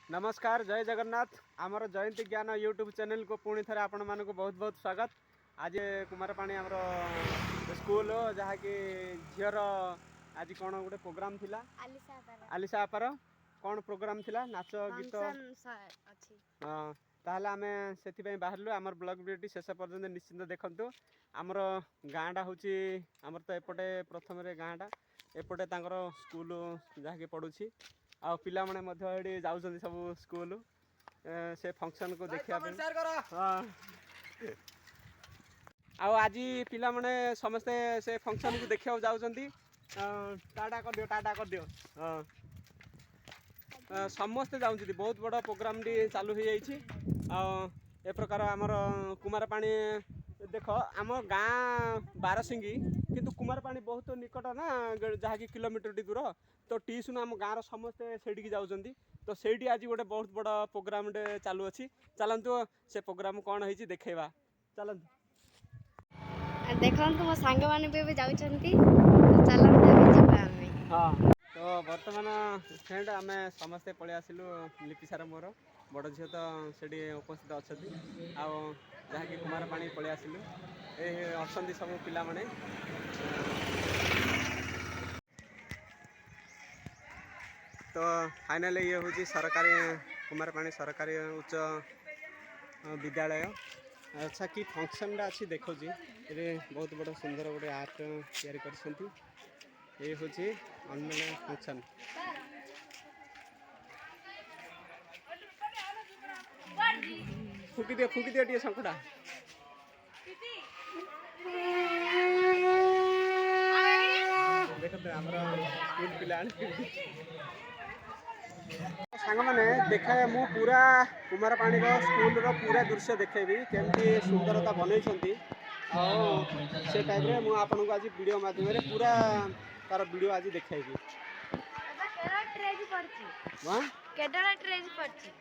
नमस्कार जय जगन्नाथ आमर जयंती ज्ञान यूट्यूब चैनल को पुणी थे आपण मानक बहुत बहुत स्वागत। आज कुमारपाणी आमर स्कूल जहाँकि झीर आज कौन गोटे प्रोग्राम थिला आलिशा आपार कौन प्रोग्राम थिला नाच गीत हाँ ताहले आमे से बाहर आमर ब्लॉग वीडियो शेष पर्यंत निश्चिंत देखंतु। आमर गाँटा हूँ आमर तो एपटे प्रथम गाँटा एपटे तांकर स्कूल जहाँकि पढ़ुची आ पिला माने मध्य एडी जाउछन सब स्कूल से फंक्शन को देखिया हाँ आज पिला माने समस्ते से फंक्शन को देखिया जाउछंती। टाटा कर दियो हाँ समस्ते जाउछंती बहुत बड़ा प्रोग्राम डी चालू हो जाइछि। ए प्रकार आमर कुमारपाणी देख आम गाँ बारसिंगी किंतु कुमारपाणी बहुत निकट ना जहाँकि किलोमीटर दूर तो टीसुन आम गाँव समस्ते से जाउछंती तो सेठी आज गोटे बहुत बड़ा प्रोग्राम चालू अच्छी चलतु से प्रोग्राम कौन है देखा चलतु देखो मो सांग माने भी जाउछंती चलतु हाँ तो बर्तमान फ्रेंड आम समस्ते पलि आसिलु लिपि सार मोर बड़ झील तो से उपस्थित अच्छा जहाँकि कुमारपाणी पलि आसिलु ए अच्छा सब पिला माने तो फाइनल ये हूँ सरकारी कुमारपाणी सरकारी उच्च विद्यालय। अच्छा कि फंक्शन अच्छी देखो ये बहुत बड़ा सुंदर गोटे आर्ट तैयारी कर ये हूँ अन्य फंक्शन फुकी दियो टे शंखटा देखते स्कूल पिला सांग मैंने देखा मु पूरा कुमारपाणी स्कूल रो पूरा दृश्य देखेबी केमती सुंदरता बनई से टाइप रे मु आपन को आज वीडियो माध्यम पूरा तार वीडियो आज देखेबी।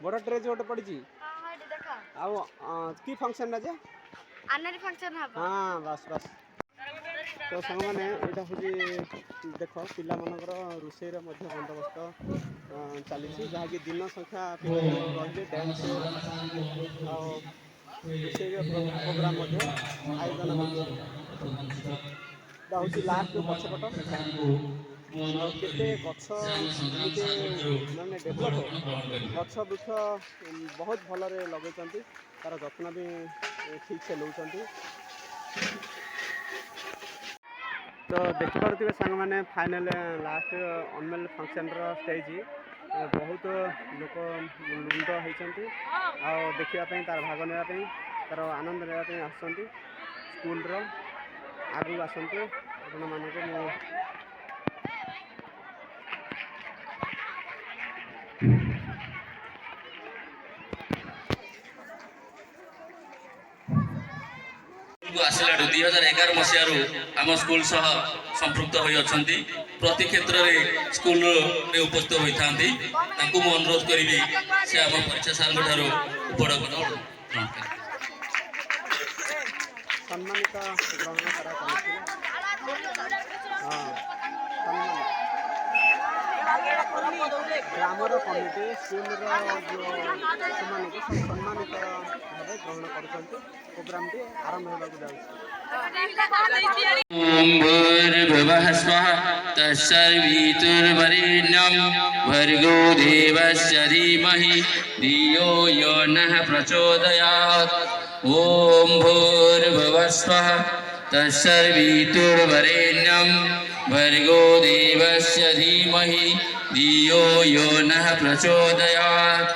बड़ ट्रेज गोटे पड़ी की फंक्शन जे हाँ बस बस तो सांग मैंने यहाँ हूँ देख पिला मनकर रोषेर बंदोबस्त चली जहाँकि दिन संख्या रही डांस प्रोग्राम आयोजन हूँ लास्ट पछपट केते गछ माने डेभलप गछ वृक्ष बहुत भलरे लगे तार जत्न भी ठीक से लौं। तो देखिपे सांग मैंने फाइनल लास्ट अनमेल फंक्शन स्टेज बहुत लोक लुंड होती देखापी तार भाग नापी तार आनंद नापी आसती स्कूल आगू आसतु आपण मानक आसला 2011 मसीह आम स्कूल सह संपृक्त होती प्रति क्षेत्र में स्कूल रे उपस्थित होती मु अनुरोध करी से आम परीक्षा सार उपड़क सम्मानित ग्रामर कमिटी स्कूल सम्मानित भाव ग्रहण कर प्रोग्राम टी आरंभ होगा तत्सवितुर्वरेण्यं भर्गो देवस्य धीमहि धियो यो नः प्रचोदयात्। ओम भूर्भुवः स्वः तत्सवितुर्वरेण्यं भर्गो देवस्य धीमहि धियो यो नः प्रचोदयात्।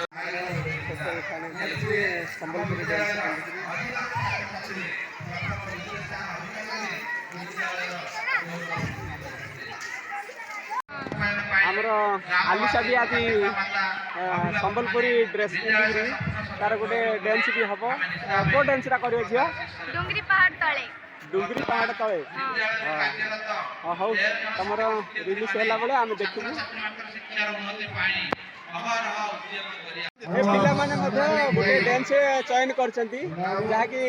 आमर आलिशा भी आज संबलपुरी ड्रेस तार गोटे डांस भी हम को डांस कर डुंगरी पहाड़ तले हौ तुम रिलीज है बेले आम देखू पिला माने गोटे डांस चयन करछंती जहाँकि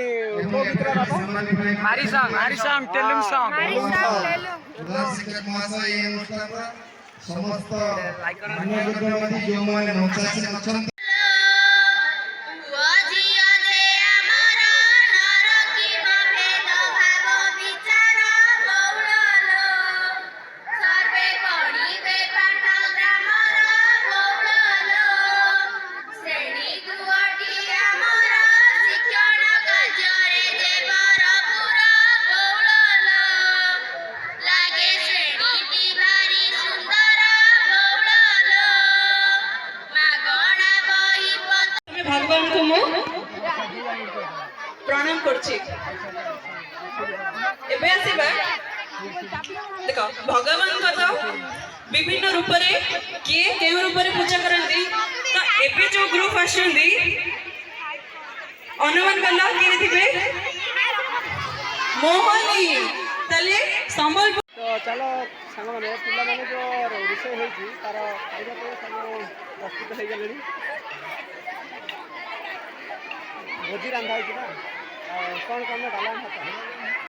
को गीत बाबा मारी सॉन्ग टेलुंग सॉन्ग ସମସ୍ତ ମାନ୍ୟବର୍ଗ ଯେଉଁମାନେ ମଞ୍ଚାସୀନ ଅଛନ୍ତି ପୁଅ ଝିଅ ଯେ ଆମର ନରକିବ ଭେଦଭାବ ବିଚାର ବହୁଳ ଲୋ। ସର୍ବେ ପଢ଼ିବେ ପାଠ ଗ୍ରାମର ବହୁଳ ଲୋ। ଶ୍ରେଣୀ ଗୃହଟି ଆମର ଶିକ୍ଷଣ କାର୍ଯ୍ୟରେ ଯେ ଭରପୁର ବହୁଳ ଲୋ। ଲାଗେ ଶ୍ରେଣୀଟି ଭାରି ସୁନ୍ଦର ବହୁଳ ଲୋ। ମାଗଣା ବହି ଆମେ ଭଗବାନଙ୍କୁ ମୁଁ ପ୍ରଣାମ କରୁଛି। ଏବେ ଆସିବା ଦେଖ ଭଗବାନଙ୍କ ତ ବିଭିନ୍ନ ରୂପରେ କିଏ କେଉଁ ରୂପରେ ପୂଜା କରନ୍ତି। ତ ଏବେ ଯୋଉ ଗ୍ରୁପ ଆସୁଛନ୍ତି ଅନୁମାନ କଲ କିଏ ଥିବେ ମୋହନୀ ତାହେଲେ ସମ୍ବଲପୁର। ତ ଚାଲ ସାଙ୍ଗମାନେ ପିଲାମାନେ ଯେଉଁ ରୋଷେଇ ହେଇଛି ତାର ଖାଇବା ପାଇଁ ସବୁ ପ୍ରସ୍ତୁତ ହେଇଗଲେଣି। ଭୋଜି ରାନ୍ଧା ହେଇଛି ନା କ'ଣ କ'ଣ ଡାଲମା ଭାତ